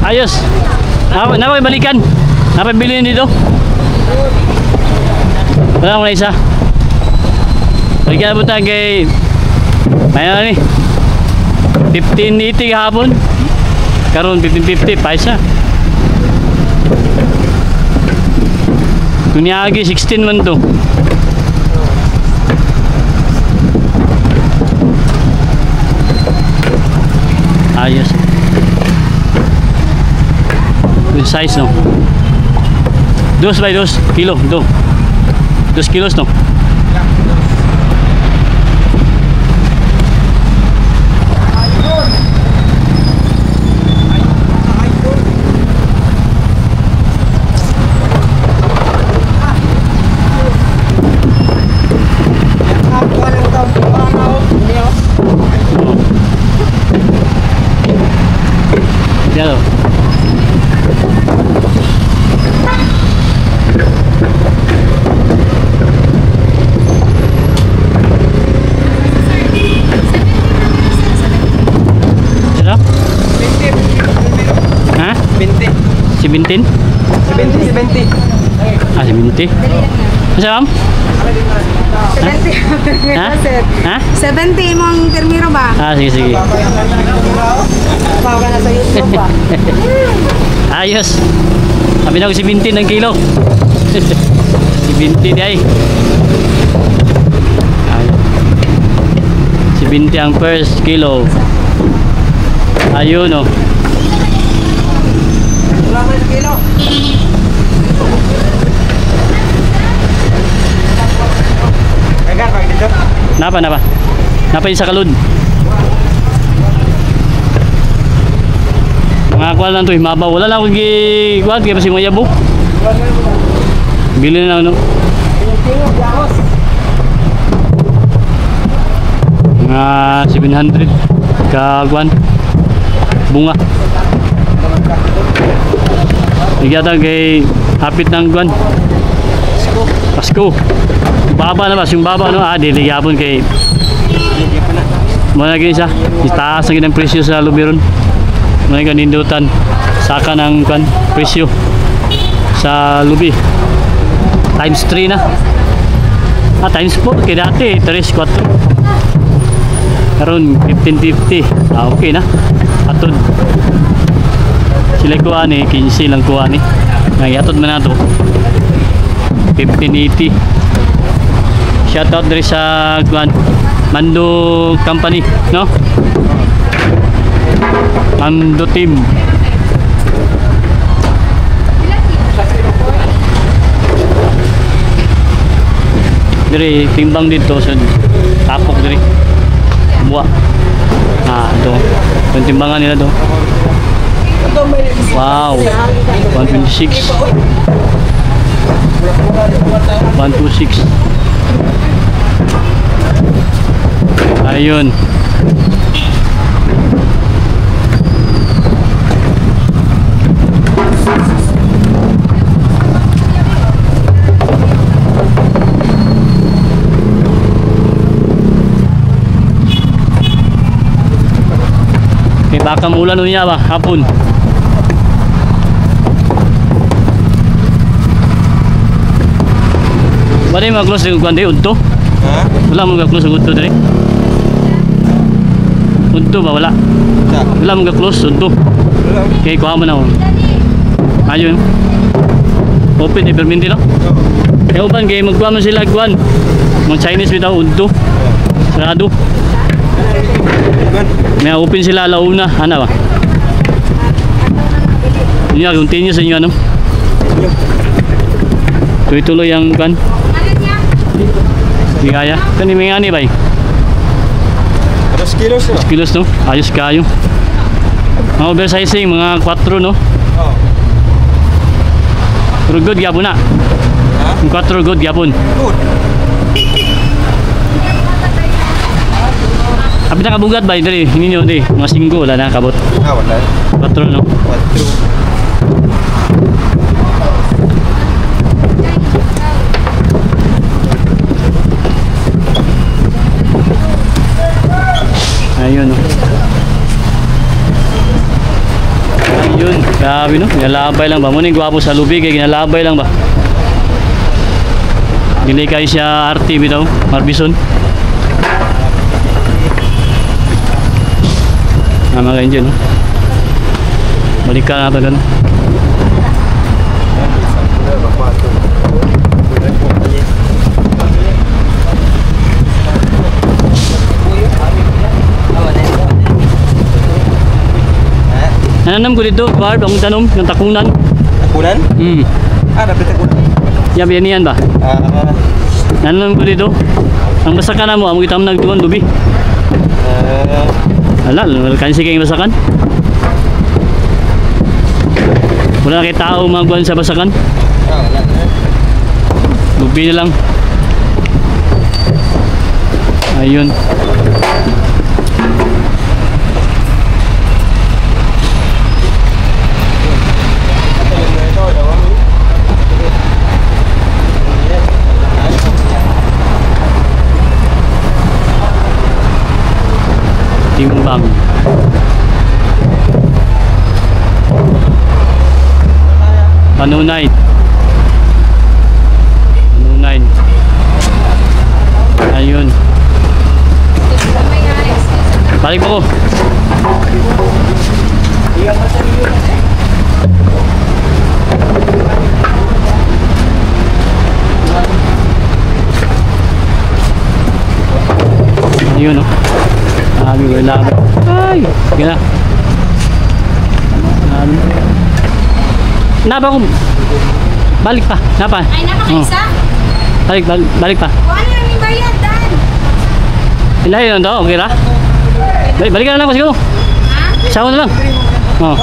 Ayos. Napabalikan. Napabilin dito. Wala akong na isa. Balikan na po tayo kay ayun na ni 1580 kahapon. Karon 1550 pa isa. Kunyagi 16 man to. Ayos. Good size no. 2 by 2 kilo to. 2 kilos no. Hello. Hello? 20. Ha? 20. 17? 70. Ah, 70. Masa ma'am? 70. Ha? Ha? 70 mong termiro ba? Ah, sige, sige. Pawa ka na sa YouTube ba? Ayos. Sabi na ko 17 ng kilo. 70 di ay. 70 ang first kilo. Ayun oh. Wala ka sa kilo. Agar, pag dito. Napa. Napa yung sa kalud. Mga kuha lang to, mabaw. Wala lang akong giguan, kaya pa si mga yabo. Bili na ano. Mga 700 kaguan. Bunga. Nagyata kay hapit ng guan. Pasko. Baba na ba? Yung baba ano? Ah, diligapon kay muna lagi siya. Itaas ang ginang presyo sa lubiron. Muna ganindutan. Saka ng kan presyo sa lubi. Times 3 na. Ah, times 4. Kaya dati 3-4. Karon 1550. Ah, okay na. Atod. Sila kuha ni 15 lang kuha ni. Nagyatod man na to. 1580. Shoutout dari sa kuan Mando Company, no? Mando team. Diri timbang dito sa tapok diri. Buwa. Ah, ito. Yung timbangan nila to. Wow. 126. 126. Ayun. Okay, baka mulan niya ba hapon. Wala yung mag-close ng kuwan di, udto? Ha? Wala mong mag-close ng udto dari? Udto ba? Wala. Wala mong mag-close, udto. Okay, kuha mo na ako. Ayun. Open, iperminti no? Kaya upan, kaya magkuha mo sila kuwan. Mga Chinese bitaw, udto. Sarado. May open sila alauna. Ano ba? Yun nga, continue sa inyo ano? Tuloy-tuloy ang kuwan. Di kaya. Kani may ani bay. 2 kilos na. 2 kilos no. Ayos kayo. Mga oversizing mga 4 no. Oo. Pero good gyapon na. Ha? 4 good gyapon. Good. Abi na kabugat bay diri ninyo di. Mga 5 wala na kabot. Ah, wala. 4 no. 4. Ayun oh. Ayun, grabe no, ginalabay lang ba? Muna yung gwapo sa lubi, kaya ginalabay lang ba? Dili kayo siya RT bitaw, Marbison. Mga ka-angel, no? Balikan natin doon. Nananam ko dito, Barb, ang tanom, ng takunan. Takunan? Dapat takunan. Yan yan ba? Nananam ko dito. Ang basakan na mo, ang kita mo nagtuon, lubi. Wala, kansi kayong basakan. Wala na kayo tao magbuhan sa basakan. Lubi na lang. Ayun. Timbang. Panunay. Panunay. Ayun. Balik mo ko. Ayun no. Sabi ko lang. Ay, gina. Napa ko. Balik pa. Napa. Ay, napakaisa? Balik pa. Kung ano yung bayad, Dan? Ilahin lang daw, okay ra? Balik ka na lang pa siguro. Ha? Sawa na lang. Oh.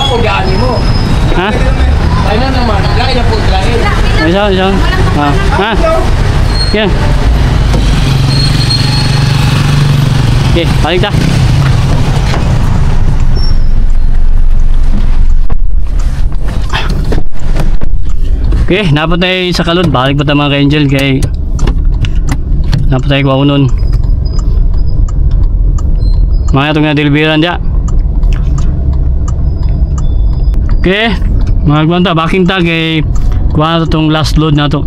Ha? Wala, Ay, sawa. Ha? Yan. Okay, balik ta. Okay, napat tayo sa kalod. Balik pa tayo mga ka-angel kay napat tayo ko nun. Mga itong nga deliveran dya. Okay, mga kwanta, backing tag kay kuha na itong last load na ito.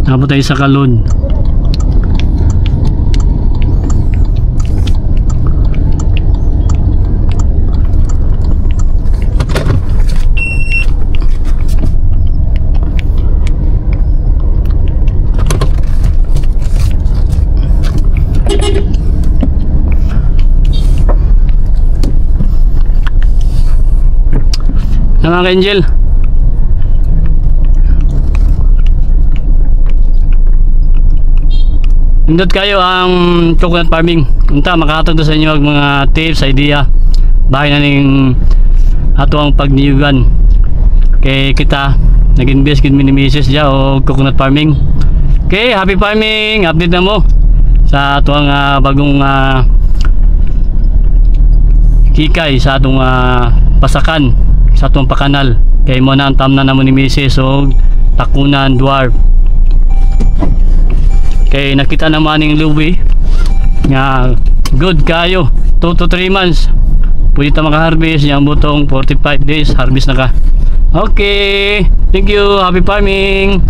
Napat tayo sa kalod. Mga ka-angel, nindot kayo ang coconut farming. Unta makatag sa inyo ang mga tips, idea bahay na ning ato ang pagniyugan kay kita nag-invest gid minimises dya o coconut farming. Okay, happy farming, update na mo sa ato ang bagong hikay sa atong pasakan sa atong pakanal kay mo na ang tamna na mo ni Mrs. o takunan dwarf. Kay nakita naman ng lubi nga good kayo 2 to 3 months pwede ta maka-harvest yung butong 45 days harvest na ka. Okay, thank you, happy farming.